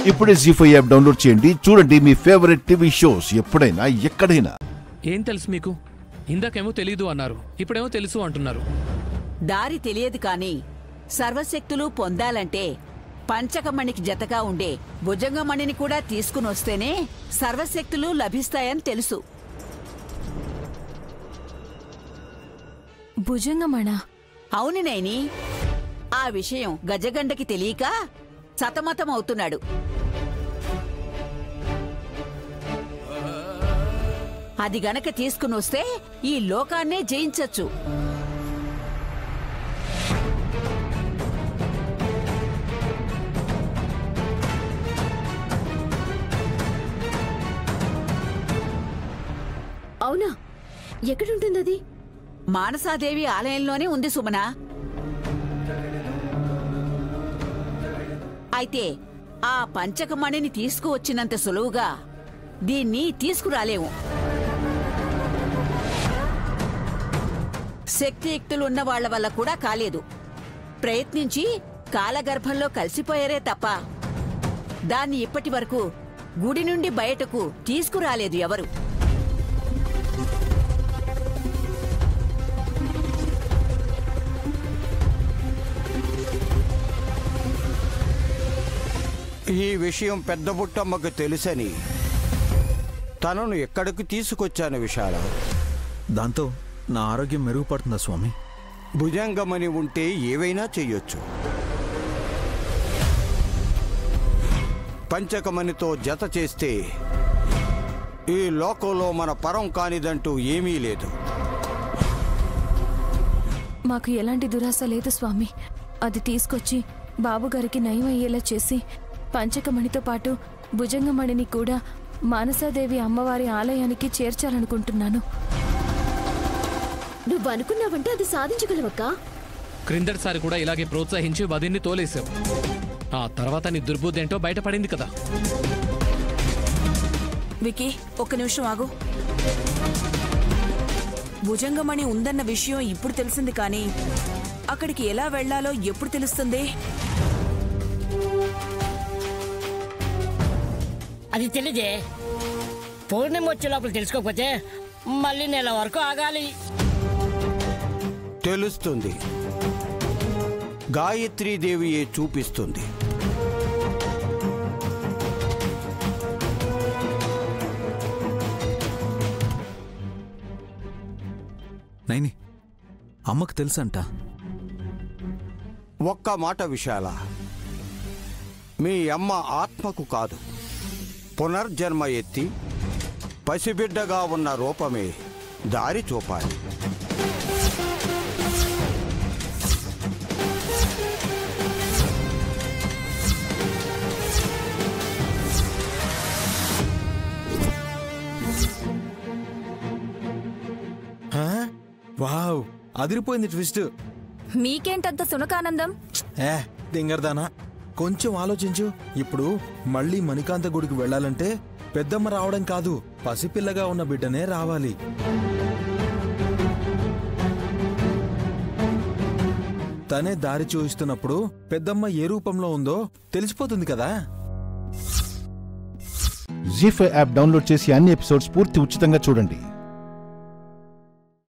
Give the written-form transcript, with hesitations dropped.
ఇప్పుడే జీ5 app download చేయండి. చూడండి మీ ఫేవరెట్ టీవీ షోస్ ఎప్పుడైనా ఎక్కడైనా. ఏం తెలుసు మీకు? ఇందాకేమో తెలీదు అన్నారు, ఇప్పుడేమో తెలుసు అంటున్నారు. దారి తెలియదు కాని సర్వశక్తులు పొందాలంటే పంచకమణికి జతగా ఉండే భుజంగమణిని కూడా తీసుకునొస్తేనే సర్వశక్తులు లభిస్తాయని తెలుసు. భుజంగమణ? అవును నైని. ఆ విషయం గజగండకి తెలియక సతమతమవుతున్నాడు. అది గనక తీసుకునొస్తే ఈ లోకాన్నే జయించచ్చు. అవునా? ఎక్కడుంటుంది అది? మానసాదేవి ఆలయంలోనే ఉంది సుమనా. అయితే ఆ పంచకమణిని తీసుకువచ్చినంత సులువుగా దీన్ని తీసుకురాలేము. శక్తియుక్తులు ఉన్న వాళ్ల వల్ల కూడా కాలేదు. ప్రయత్నించి కాలగర్భంలో కలిసిపోయారే తప్ప దాన్ని ఇప్పటి వరకు గుడి నుండి బయటకు తీసుకురాలేదు ఎవరు. ఈ విషయం పెద్ద బుట్టమ్మకు తెలుసని తనను ఎక్కడికి తీసుకొచ్చాను విశాల. దాంతో నా ఆరోగ్యం మెరుగుపడుతుందా స్వామి? భుజంగమని ఉంటే ఏవైనా చెయ్యొచ్చు. పంచకమణితో జత చేస్తే ఈ లోకంలో మన పరం కానిదంటూ ఏమీ లేదు. మాకు ఎలాంటి దురాశ లేదు స్వామి. అది తీసుకొచ్చి బాబుగారికి నయం అయ్యేలా చేసి పంచకమణితో పాటు భుజంగమణిని కూడా మానసాదేవి అమ్మవారి ఆలయానికి చేర్చాలనుకుంటున్నాను. నువ్వు అనుకున్నావంటే అది సాధించగలవక్క. క్రిందటిసారి కూడా ఇలాగే ప్రోత్సహించి వదిన్ని తోలేసావు. ఆ తర్వాత నీ దుర్బుద్ధి ఏంటో బయటపడింది కదా. వికీ, ఒక్క నిమిషం ఆగు. భుజంగమణి ఉందన్న విషయం ఇప్పుడు తెలిసింది, కానీ అక్కడికి ఎలా వెళ్లాలో ఎప్పుడు తెలుస్తుంది? అది తెలియదే. పూర్ణిమ వచ్చే లోపల తెలుసుకోకపోతే మళ్ళీ నెల వరకు ఆగాలి. తెలుస్తుంది. గాయత్రీదేవియే చూపిస్తుంది. నైని, అమ్మకు తెలుసంట. ఒక్క మాట విశాల, మీ అమ్మ ఆత్మకు కాదు, పునర్జన్మ ఎత్తి పసిబిడ్డగా ఉన్న రూపమే దారి చూపాలి. వావ్, అదిరిపోయింది ట్విస్ట్. మీకేంటంత సునకానందం? దింగర్దానా, కొంచెం ఆలోచించు. ఇప్పుడు మళ్ళీ మణికాంత గుడికి వెళ్ళాలంటే పెద్దమ్మ రావడం కాదు, పసిపిల్లగా ఉన్న బిడ్డనే రావాలి. తనే దారి చూపిస్తున్నప్పుడు పెద్దమ్మ ఏ రూపంలో ఉందో తెలిసిపోతుంది కదా. జీ5 యాప్ డౌన్లోడ్ చేసి అన్ని ఎపిసోడ్స్ పూర్తి ఉచితంగా చూడండి.